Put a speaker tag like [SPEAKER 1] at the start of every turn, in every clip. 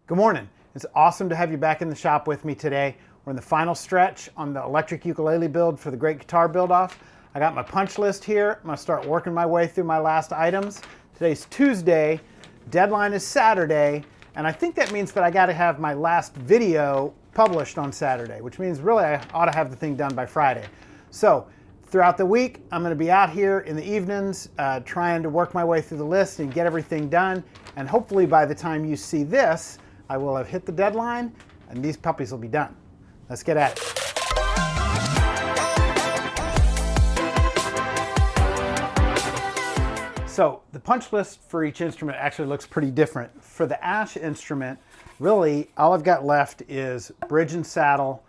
[SPEAKER 1] Good morning. It's awesome to have you back in the shop with me today. We're in the final stretch on the electric ukulele build for the Great Guitar Buildoff. I got my punch list here. I'm gonna start working my way through my last items. Today's Tuesday, deadline is Saturday, and I think that means that I gotta have my last video published on Saturday, which means really I ought to have the thing done by Friday. So throughout the week, I'm gonna be out here in the evenings trying to work my way through the list and get everything done. And hopefully by the time you see this, I will have hit the deadline and these puppies will be done. Let's get at it. So the punch list for each instrument actually looks pretty different. For the ash instrument, really all I've got left is bridge and saddle,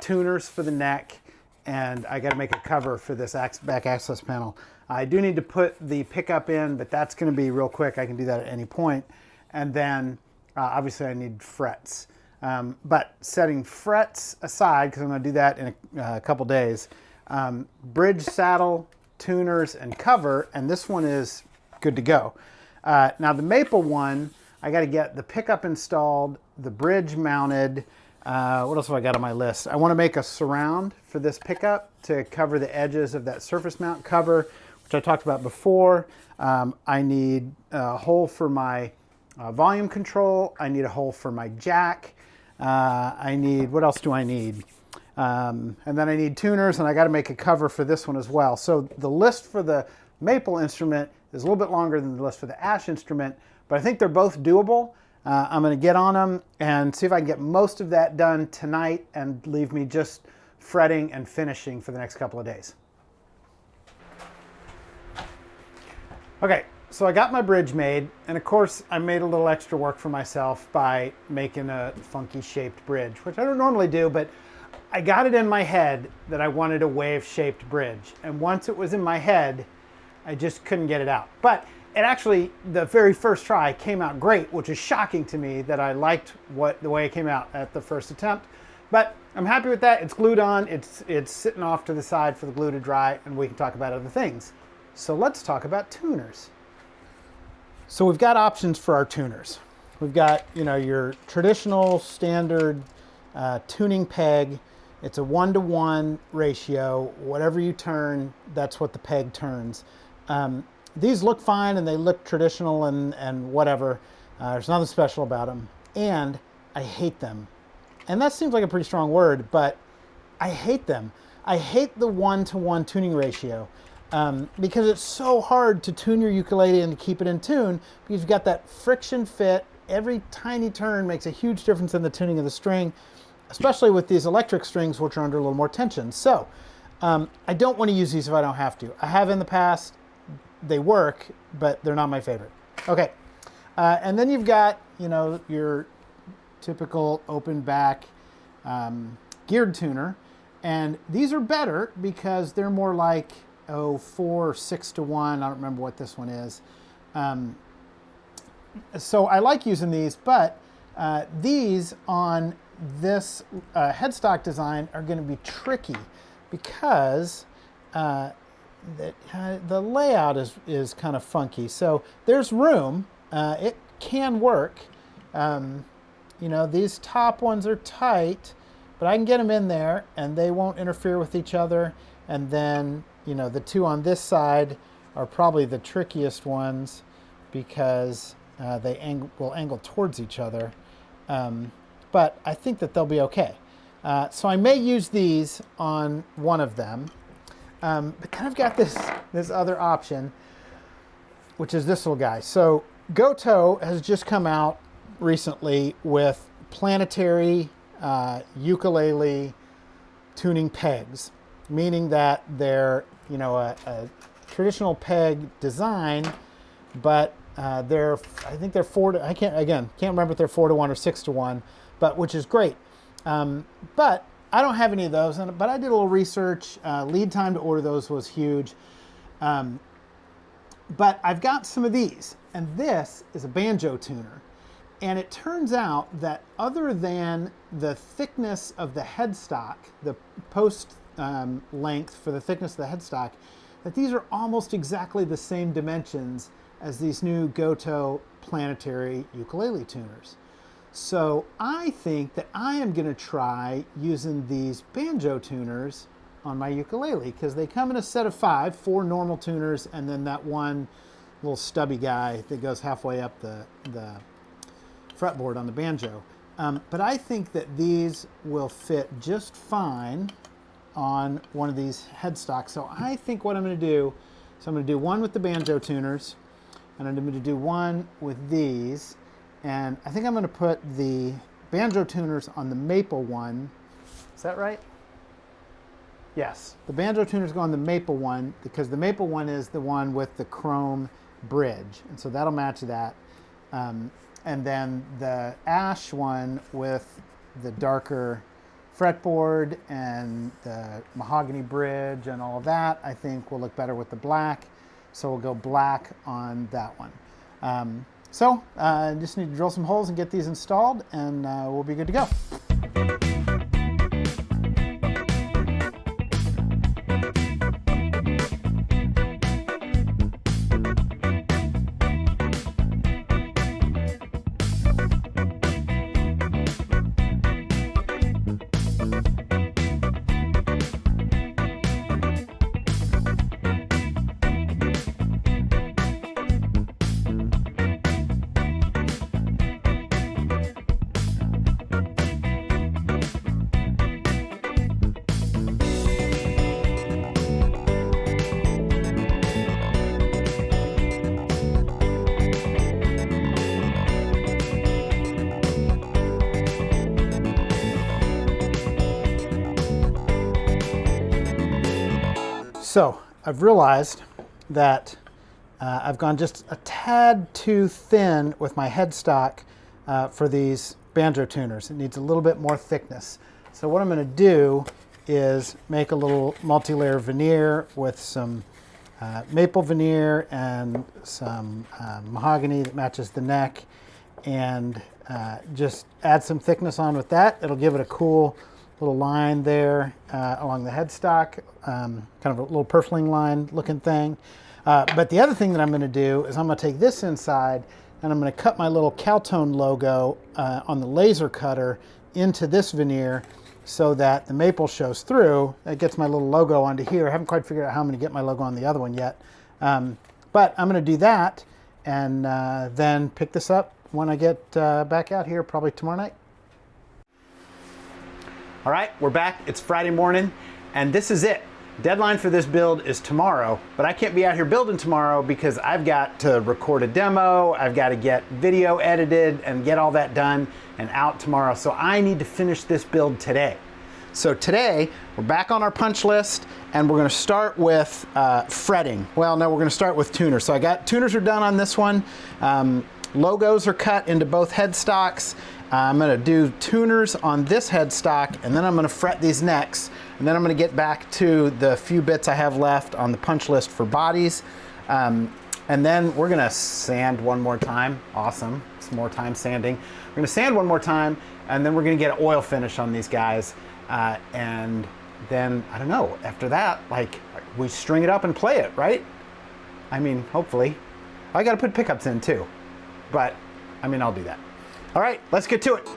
[SPEAKER 1] tuners for the neck, and I got to make a cover for this back access panel. I do need to put the pickup in, but that's going to be real quick. I can do that at any point. And then obviously I need frets. But setting frets aside, because I'm going to do that in a couple days, bridge, saddle, tuners, and cover, and this one is good to go. Now the maple one, I got to get the pickup installed, the bridge mounted. What else have I got on my list? I want to make a surround for this pickup to cover the edges of that surface mount cover, which I talked about before. I need a hole for my volume control. I need a hole for my jack. What else do I need? And then I need tuners, and I got to make a cover for this one as well. So the list for the maple instrument is a little bit longer than the list for the ash instrument, but I think they're both doable. I'm going to get on them and see if I can get most of that done tonight and leave me just fretting and finishing for the next couple of days. Okay, so I got my bridge made, and of course I made a little extra work for myself by making a funky shaped bridge, which I don't normally do, but I got it in my head that I wanted a wave shaped bridge. And once it was in my head, I just couldn't get it out. But it actually, the very first try came out great, which is shocking to me that I liked the way it came out at the first attempt. But I'm happy with that. It's glued on, it's sitting off to the side for the glue to dry, and we can talk about other things. So let's talk about tuners. So we've got options for our tuners. We've got, your traditional standard tuning peg. It's a 1-to-1 ratio. Whatever you turn, that's what the peg turns. These look fine and they look traditional and whatever. There's nothing special about them. And I hate them. And that seems like a pretty strong word, but I hate them. I hate the 1-to-1 tuning ratio because it's so hard to tune your ukulele and to keep it in tune because you've got that friction fit. Every tiny turn makes a huge difference in the tuning of the string, especially with these electric strings, which are under a little more tension. So I don't want to use these if I don't have to. I have in the past. They work, but they're not my favorite. Okay, and then you've got, your typical open back geared tuner, and these are better because they're more like 4 or 6-to-1. I don't remember what this one is. So I like using these, but these on this headstock design are going to be tricky because the layout is kind of funky. So there's room. It can work. These top ones are tight, but I can get them in there and they won't interfere with each other. And then, the two on this side are probably the trickiest ones because they will angle towards each other. But I think that they'll be okay. So I may use these on one of them. But then I've got this other option, which is this little guy. So Goto has just come out recently with planetary ukulele tuning pegs, meaning that they're a traditional peg design, but I think they're I can't remember if they're 4-to-1 or 6-to-1, but which is great. But I don't have any of those, but I did a little research. Lead time to order those was huge. But I've got some of these, and this is a banjo tuner. And it turns out that other than the thickness of the headstock, the post length for the thickness of the headstock, that these are almost exactly the same dimensions as these new Goto planetary ukulele tuners. So I think that I am gonna try using these banjo tuners on my ukulele, because they come in a set of 4 normal tuners, and then that one little stubby guy that goes halfway up the fretboard on the banjo. But I think that these will fit just fine on one of these headstocks. So I think what I'm going to do, so I'm going to do one with the banjo tuners, and I'm going to do one with these, and I think I'm going to put the banjo tuners on the maple one. Is that right? Yes, the banjo tuners go on the maple one, because the maple one is the one with the chrome bridge, and so that'll match that. And then the ash one with the darker fretboard and the mahogany bridge and all of that, I think will look better with the black. So we'll go black on that one. So just need to drill some holes and get these installed, and we'll be good to go. So I've realized that I've gone just a tad too thin with my headstock for these banjo tuners. It needs a little bit more thickness. So what I'm going to do is make a little multi-layer veneer with some maple veneer and some mahogany that matches the neck, and just add some thickness on with that. It'll give it a cool little line there along the headstock, kind of a little purfling line looking thing. But the other thing that I'm going to do is I'm going to take this inside, and I'm going to cut my little Cowtone logo on the laser cutter into this veneer, so that the maple shows through. It gets my little logo onto here. I haven't quite figured out how I'm going to get my logo on the other one yet. But I'm going to do that, and then pick this up when I get back out here, probably tomorrow night. All right, we're back. It's Friday morning, and this is it. Deadline for this build is tomorrow, but I can't be out here building tomorrow because I've got to record a demo, I've got to get video edited and get all that done and out tomorrow. So I need to finish this build today. So today, we're back on our punch list, and we're gonna start with fretting. Well, no, we're gonna start with tuners. So I got tuners are done on this one. Logos are cut into both headstocks. I'm going to do tuners on this headstock, and then I'm going to fret these necks, and then I'm going to get back to the few bits I have left on the punch list for bodies. And then we're going to sand one more time. Awesome. Some more time sanding. We're going to sand one more time, and then we're going to get an oil finish on these guys. And then, I don't know, after that, like, we string it up and play it, right? I mean, hopefully. I got to put pickups in too, but I mean, I'll do that. All right, let's get to it.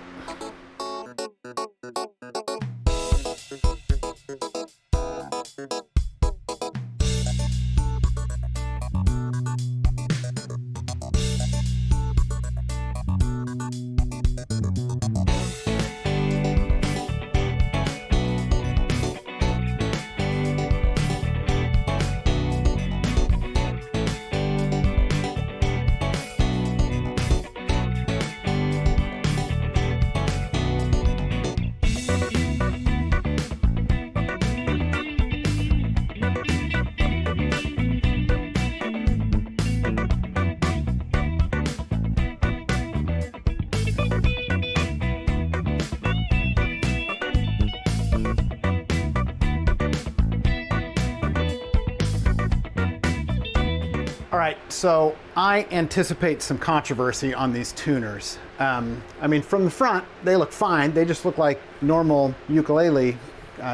[SPEAKER 1] All right, so I anticipate some controversy on these tuners. I mean, from the front, they look fine. They just look like normal ukulele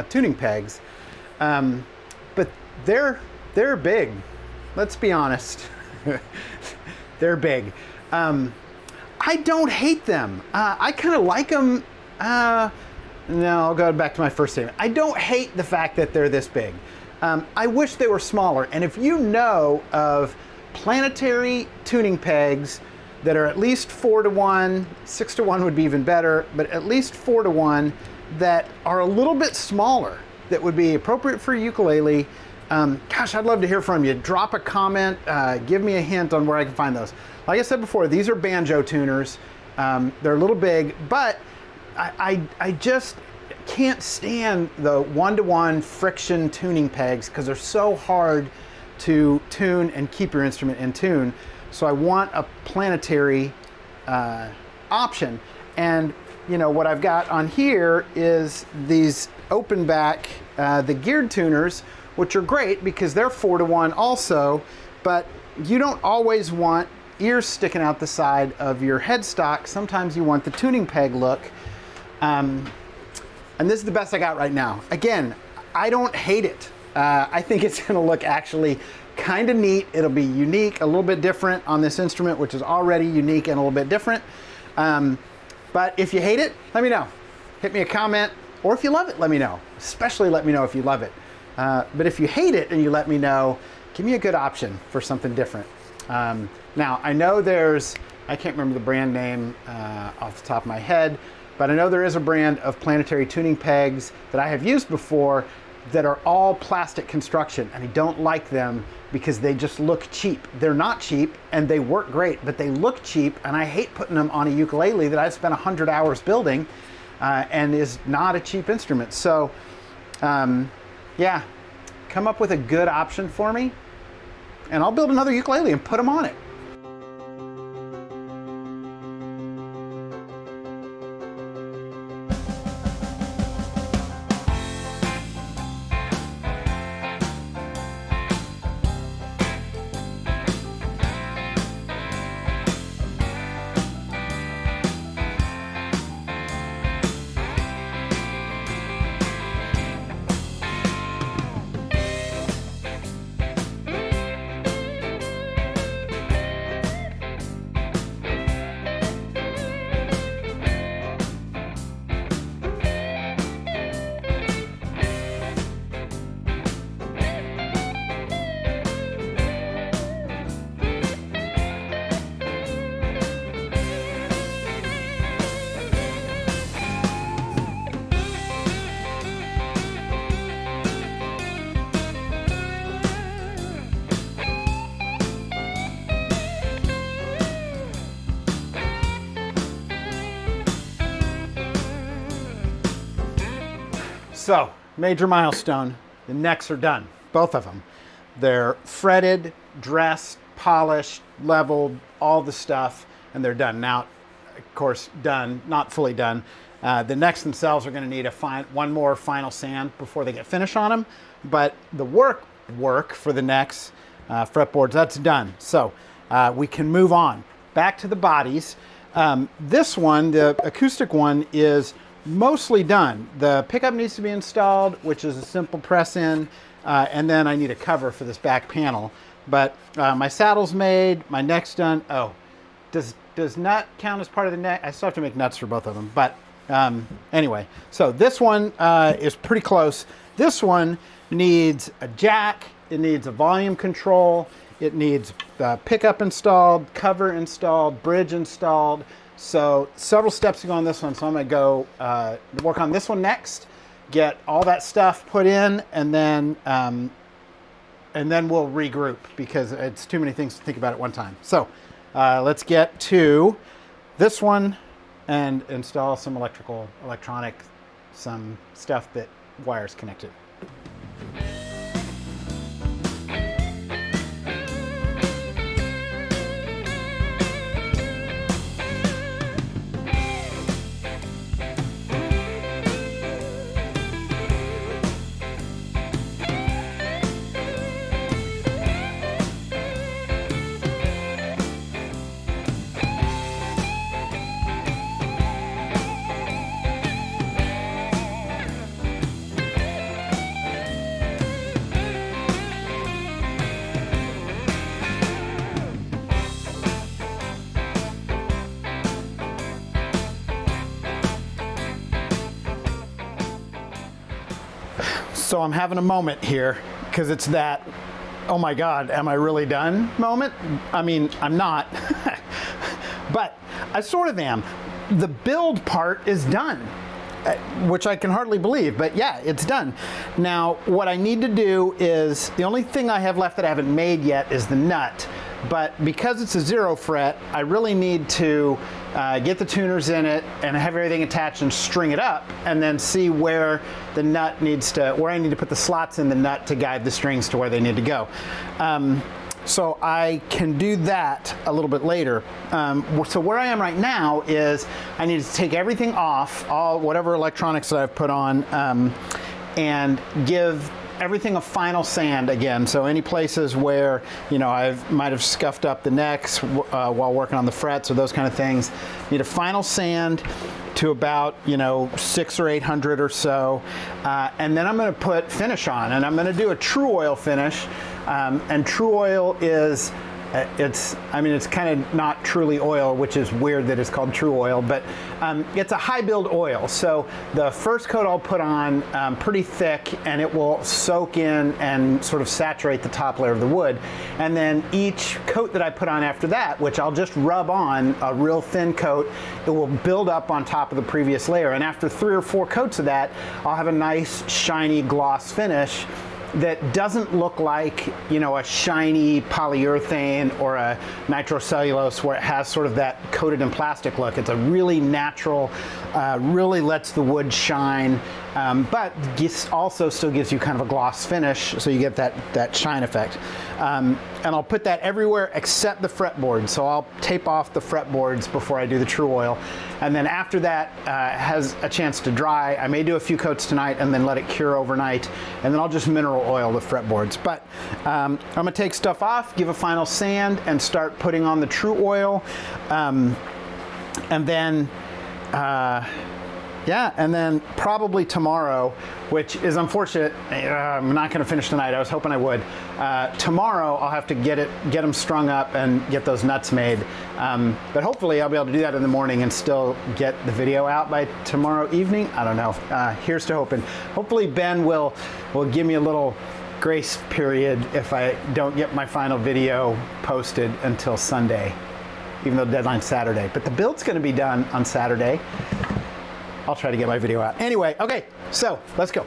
[SPEAKER 1] tuning pegs. But they're big. Let's be honest. They're big. I don't hate them. I kind of like them. No, I'll go back to my first statement. I don't hate the fact that they're this big. I wish they were smaller. And if you know of planetary tuning pegs that are at least 4-to-1, 6-to-1 would be even better, but at least 4-to-1 that are a little bit smaller, that would be appropriate for a ukulele, gosh, I'd love to hear from you. Drop a comment, give me a hint on where I can find those. Like I said before, these are banjo tuners. They're a little big, but I just can't stand the 1-to-1 friction tuning pegs because they're so hard to tune and keep your instrument in tune. So I want a planetary option. And you know what I've got on here is these open back, the geared tuners, which are great because they're 4-to-1 also, but you don't always want ears sticking out the side of your headstock. Sometimes you want the tuning peg look. And this is the best I got right now. Again, I don't hate it. I think it's gonna look actually kind of neat. It'll be unique, a little bit different on this instrument, which is already unique and a little bit different. But if you hate it, let me know. Hit me a comment, or if you love it, let me know. Especially let me know if you love it. But if you hate it and you let me know, give me a good option for something different. Now, I know I can't remember the brand name off the top of my head, but I know there is a brand of planetary tuning pegs that I have used before that are all plastic construction, and I don't like them because they just look cheap. They're not cheap, and they work great, but they look cheap, and I hate putting them on a ukulele that I've spent 100 hours building and is not a cheap instrument. So, yeah, come up with a good option for me, and I'll build another ukulele and put them on it. So, major milestone, the necks are done, both of them. They're fretted, dressed, polished, leveled, all the stuff, and they're done. Now, of course, done, not fully done. The necks themselves are gonna need one more final sand before they get finish on them, but the work for the necks, fretboards, that's done. So, we can move on. Back to the bodies. This one, the acoustic one, is mostly done. The pickup needs to be installed, which is a simple press in, and then I need a cover for this back panel. But my saddle's made, my neck's done. Oh, does nut count as part of the neck? I still have to make nuts for both of them. But anyway, so this one is pretty close. This one needs a jack, it needs a volume control, it needs pickup installed, cover installed, bridge installed. So several steps to go on this one. So I'm gonna go work on this one next, get all that stuff put in, and then we'll regroup because it's too many things to think about at one time. So let's get to this one and install some electronic, some stuff that wires connected. So I'm having a moment here because it's that, oh my God, am I really done moment? I mean, I'm not, but I sort of am. The build part is done, which I can hardly believe, but yeah, it's done. Now, what I need to do is, the only thing I have left that I haven't made yet is the nut. But because it's a 0 fret, I really need to get the tuners in it and have everything attached and string it up, and then see where the nut needs to, where I need to put the slots in the nut to guide the strings to where they need to go. So I can do that a little bit later. So where I am right now is I need to take everything off, all whatever electronics that I've put on, and give everything a final sand again. So any places where, you know, I might have scuffed up the necks while working on the frets or those kind of things, need a final sand to about, you know, 600 or 800 or so. And then I'm gonna put finish on, and I'm gonna do a true oil finish. And true oil is, I mean, it's kind of not truly oil, which is weird that it's called true oil, but it's a high build oil. So the first coat I'll put on pretty thick, and it will soak in and sort of saturate the top layer of the wood. And then each coat that I put on after that, which I'll just rub on a real thin coat, it will build up on top of the previous layer. And after 3 or 4 coats of that, I'll have a nice shiny gloss finish that doesn't look like, you know, a shiny polyurethane or a nitrocellulose where it has sort of that coated in plastic look. It's a really natural, really lets the wood shine, but also still gives you kind of a gloss finish, so you get that shine effect. And I'll put that everywhere except the fretboard. So I'll tape off the fretboards before I do the true oil. And then after that has a chance to dry, I may do a few coats tonight and then let it cure overnight. And then I'll just mineral oil the fretboards. But I'm gonna take stuff off, give a final sand, and start putting on the true oil. And then, yeah, and then probably tomorrow, which is unfortunate, I'm not gonna finish tonight, I was hoping I would. Tomorrow I'll have to get them strung up and get those nuts made. But hopefully I'll be able to do that in the morning and still get the video out by tomorrow evening. I don't know, here's to hoping. Hopefully Ben will give me a little grace period if I don't get my final video posted until Sunday, even though the deadline's Saturday. But the build's gonna be done on Saturday. I'll try to get my video out. Anyway, okay, so let's go.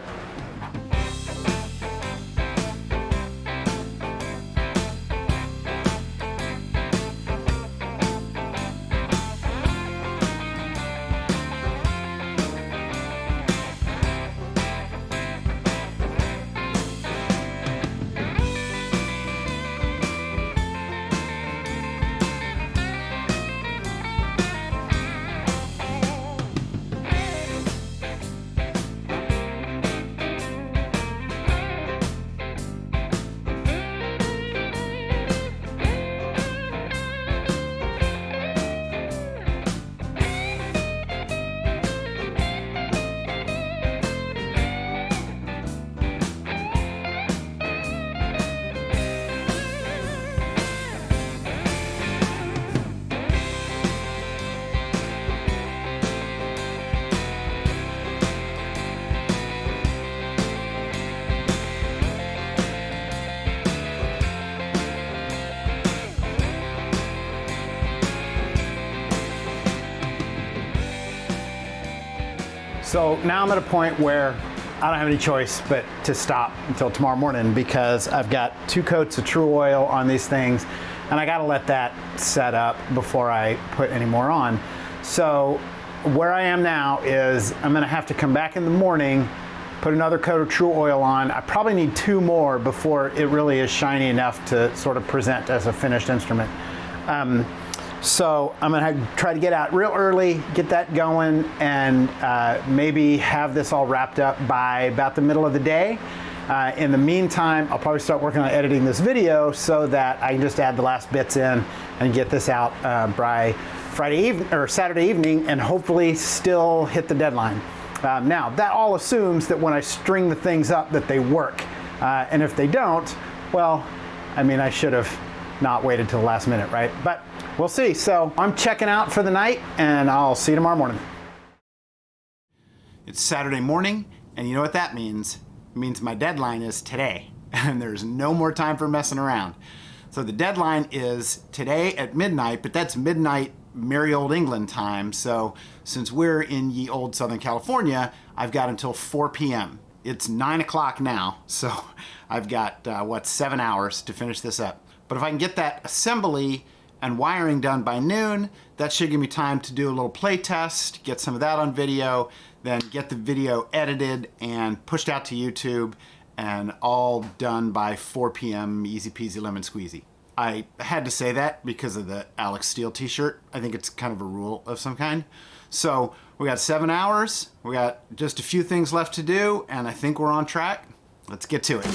[SPEAKER 1] So now I'm at a point where I don't have any choice but to stop until tomorrow morning, because I've got 2 coats of true oil on these things, and I gotta let that set up before I put any more on. So where I am now is I'm gonna have to come back in the morning, put another coat of true oil on. I probably need 2 more before it really is shiny enough to sort of present as a finished instrument. So I'm gonna try to get out real early, get that going, and maybe have this all wrapped up by about the middle of the day. In the meantime, I'll probably start working on editing this video so that I can just add the last bits in and get this out by Friday evening or Saturday evening, and hopefully still hit the deadline. Now, that all assumes that when I string the things up that they work. And if they don't, well, I mean, I should have not waited till the last minute, right? But we'll see. So I'm checking out for the night, and I'll see you tomorrow morning. It's Saturday morning, and you know what that means. It
[SPEAKER 2] means my deadline is today, and there's no more time for messing around. So the deadline is today at midnight, but that's midnight merry old England time. So since we're in ye old Southern California, I've got until 4 p.m. It's 9 o'clock now, so I've got, 7 hours to finish this up. But if I can get that assembly and wiring done by noon, that should give me time to do a little play test, get some of that on video, then get the video edited and pushed out to YouTube, and all done by 4 p.m. easy peasy lemon squeezy. I had to say that because of the Alex Steele t-shirt. I think it's kind of a rule of some kind. So we got 7 hours, we got just a few things left to do, and I think we're on track. Let's get to it.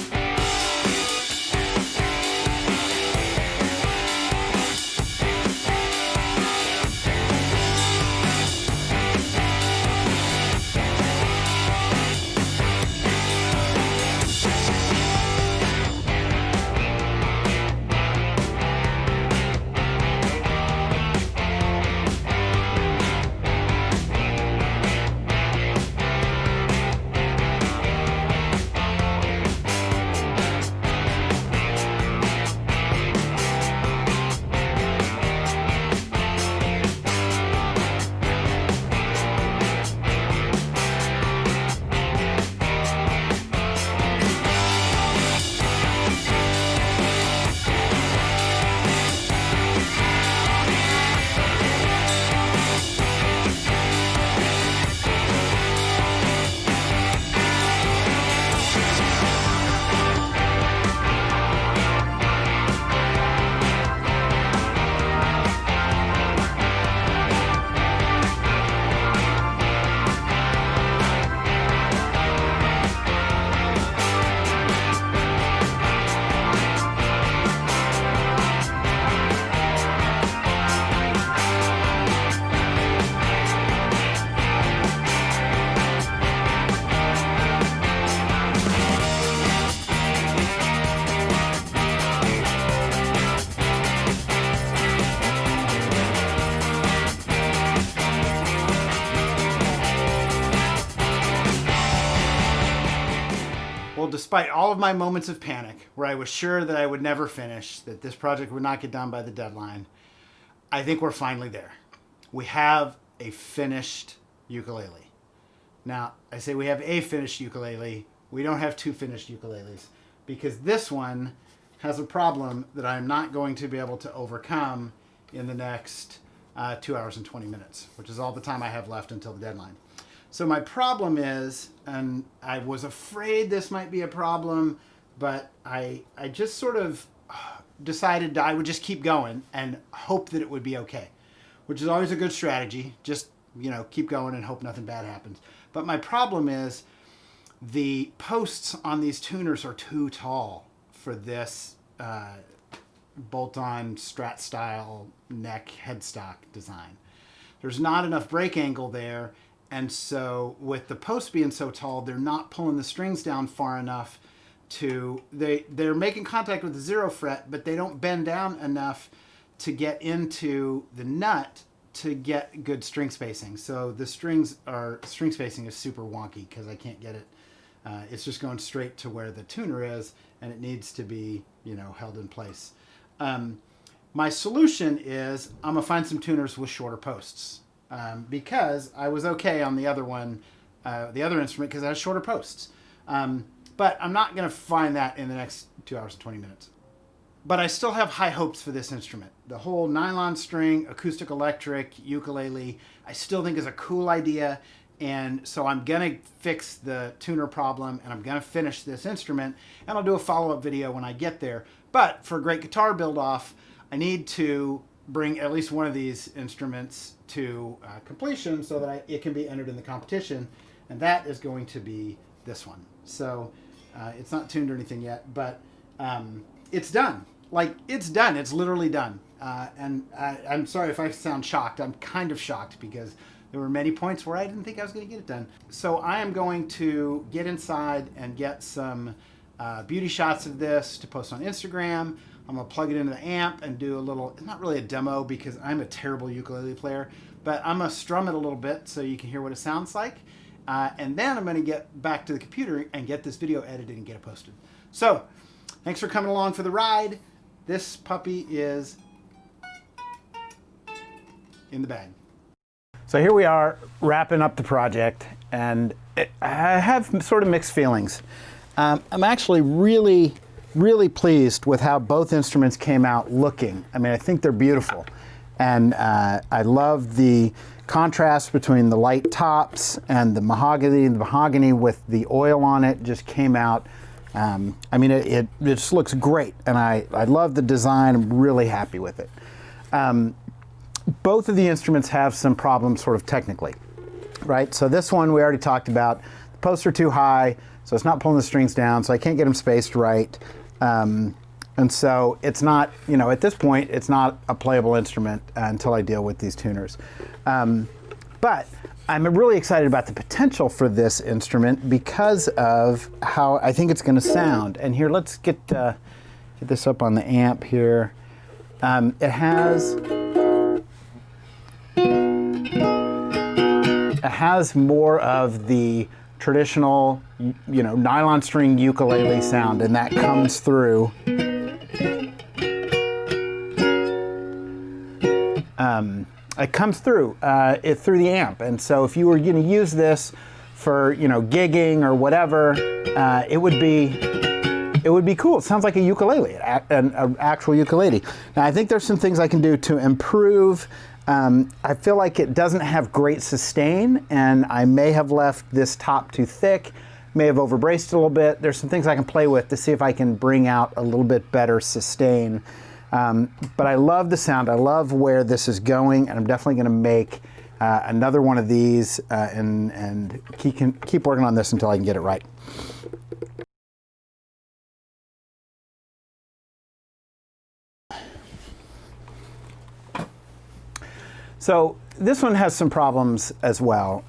[SPEAKER 2] Well, despite all of my moments of panic, where I was sure that I would never finish, that this project would not get done by the deadline, I think we're finally there. We have a finished ukulele. Now, I say we have a finished ukulele. We don't have two finished ukuleles, because this one has a problem that I'm not going to be able to overcome in the next 2 hours and 20 minutes, which is all the time I have left until the deadline. So my problem is, and I was afraid this might be a problem, but I just sort of decided I would just keep going and hope that it would be okay, which is always a good strategy. Just, keep going and hope nothing bad happens. But my problem is the posts on these tuners are too tall for this bolt-on Strat style neck headstock design. There's not enough break angle there. And so with the posts being so tall, they're not pulling the strings down far enough to, they're making contact with the 0 fret, but they don't bend down enough to get into the nut to get good string spacing. So the string spacing is super wonky because I can't get it. It's just going straight to where the tuner is, and it needs to be, held in place. My solution is I'm gonna find some tuners with shorter posts. Because I was okay on the other one, the other instrument, because it has shorter posts. But I'm not going to find that in the next 2 hours and 20 minutes. But I still have high hopes for this instrument. The whole nylon string, acoustic electric, ukulele, I still think is a cool idea. And so I'm going to fix the tuner problem, and I'm going to finish this instrument, and I'll do a follow-up video when I get there. But for Great Guitar Buildoff, I need to bring at least one of these instruments to completion so that it can be entered in the competition, and that is going to be this one. So it's not tuned or anything yet, but it's done. It's done. It's literally done. And I'm sorry if I sound shocked. I'm kind of shocked because there were many points where I didn't think I was going to get it done. So I am going to get inside and get some beauty shots of this to post on Instagram. I'm going to plug it into the amp and do a little, it's not really a demo because I'm a terrible ukulele player, but I'm going to strum it a little bit so you can hear what it sounds like. and then I'm going to get back to the computer and get this video edited and get it posted. So, thanks for coming along for the ride. This puppy is in the bag.
[SPEAKER 1] So here we are wrapping up the project, and I have sort of mixed feelings. I'm actually really pleased with how both instruments came out looking. I mean, I think they're beautiful. And I love the contrast between the light tops and the mahogany. The mahogany with the oil on it just came out. I mean, it just looks great. And I love the design. I'm really happy with it. Both of the instruments have some problems sort of technically, right? So this one we already talked about. The posts are too high, so it's not pulling the strings down, so I can't get them spaced right. And so it's not, you know, at this point, it's not a playable instrument until I deal with these tuners. But I'm really excited about the potential for this instrument because of how I think it's going to sound. And here, let's get this up on the amp here. It has more of the traditional, you know, nylon string ukulele sound, and that comes through. It comes through through the amp, and so if you were going to use this for, you know, gigging or whatever, it would be cool. It sounds like a ukulele, an actual ukulele. Now, I think there's some things I can do to improve. I feel like it doesn't have great sustain, and I may have left this top too thick, may have overbraced it a little bit. There's some things I can play with to see if I can bring out a little bit better sustain. But I love the sound. I love where this is going, and I'm definitely going to make another one of these and keep working on this until I can get it right. So this one has some problems as well.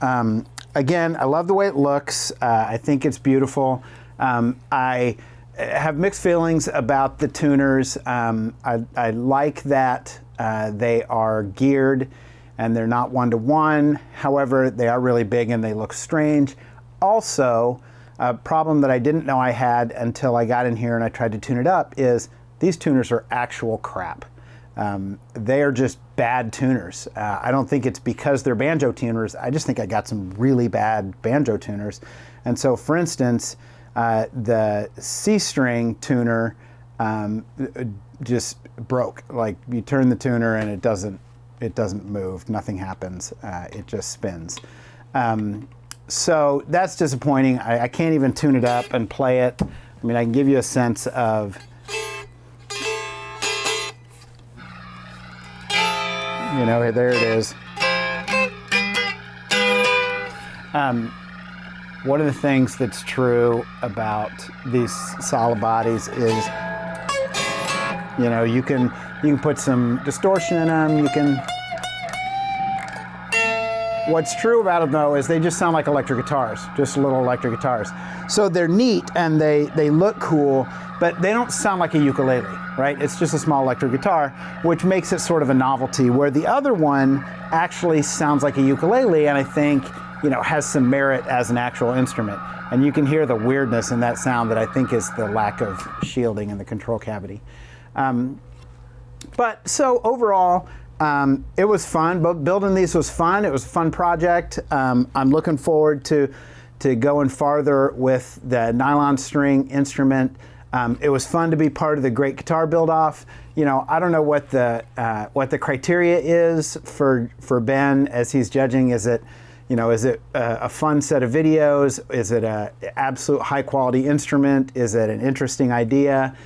[SPEAKER 1] Again, I love the way it looks. I think it's beautiful. I have mixed feelings about the tuners. I like that they are geared and they're not one-to-one. However, they are really big and they look strange. Also, a problem that I didn't know I had until I got in here and I tried to tune it up is these tuners are actual crap. They are just bad tuners. I don't think it's because they're banjo tuners. I just think I got some really bad banjo tuners. And so, for instance, the C string tuner just broke. Like, you turn the tuner and it doesn't move. Nothing happens. It just spins. So that's disappointing. I can't even tune it up and play it. I mean, I can give you a sense of, you know, there it is. One of the things that's true about these solid bodies is, you know, you can put some distortion in them. What's true about them, though, is they just sound like electric guitars, just little electric guitars. So they're neat and they look cool, but they don't sound like a ukulele, right? It's just a small electric guitar, which makes it sort of a novelty, where the other one actually sounds like a ukulele, and I think, you know, has some merit as an actual instrument. And you can hear the weirdness in that sound that I think is the lack of shielding in the control cavity. But so overall, it was fun. Building these was fun. It was a fun project. I'm looking forward to going farther with the nylon string instrument. It was fun to be part of the Great Guitar Buildoff. You know, I don't know what the criteria is for Ben as he's judging. Is it a fun set of videos? Is it a absolute high quality instrument? Is it an interesting idea?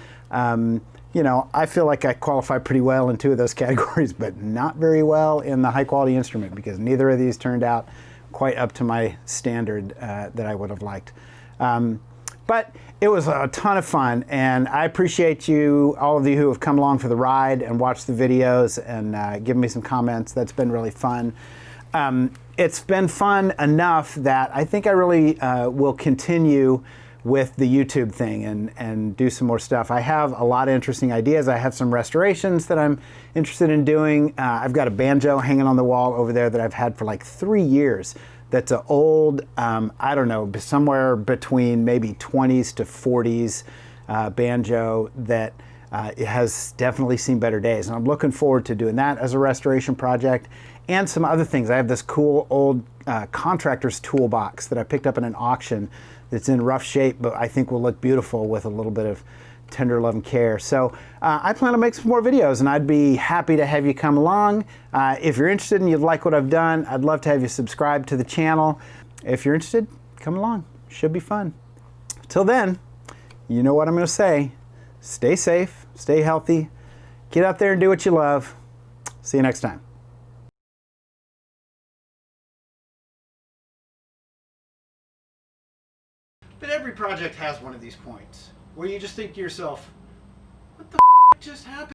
[SPEAKER 1] You know, I feel like I qualify pretty well in two of those categories, but not very well in the high quality instrument, because neither of these turned out quite up to my standard that I would have liked. But it was a ton of fun, and I appreciate you, all of you who have come along for the ride and watched the videos and given me some comments. That's been really fun. It's been fun enough that I think I really will continue with the YouTube thing and do some more stuff. I have a lot of interesting ideas. I have some restorations that I'm interested in doing. I've got a banjo hanging on the wall over there that I've had for like 3 years that's an old, I don't know, somewhere between maybe 20s to 40s banjo that it has definitely seen better days. And I'm looking forward to doing that as a restoration project and some other things. I have this cool old contractor's toolbox that I picked up in an auction that's in rough shape, but I think will look beautiful with a little bit of tender love and care. So I plan to make some more videos, and I'd be happy to have you come along. If you're interested and you'd like what I've done, I'd love to have you subscribe to the channel. If you're interested, come along. Should be fun. Till then, you know what I'm going to say. Stay safe, stay healthy, get out there and do what you love. See you next time. But every project has one of these points where you just think to yourself, what the f just happened?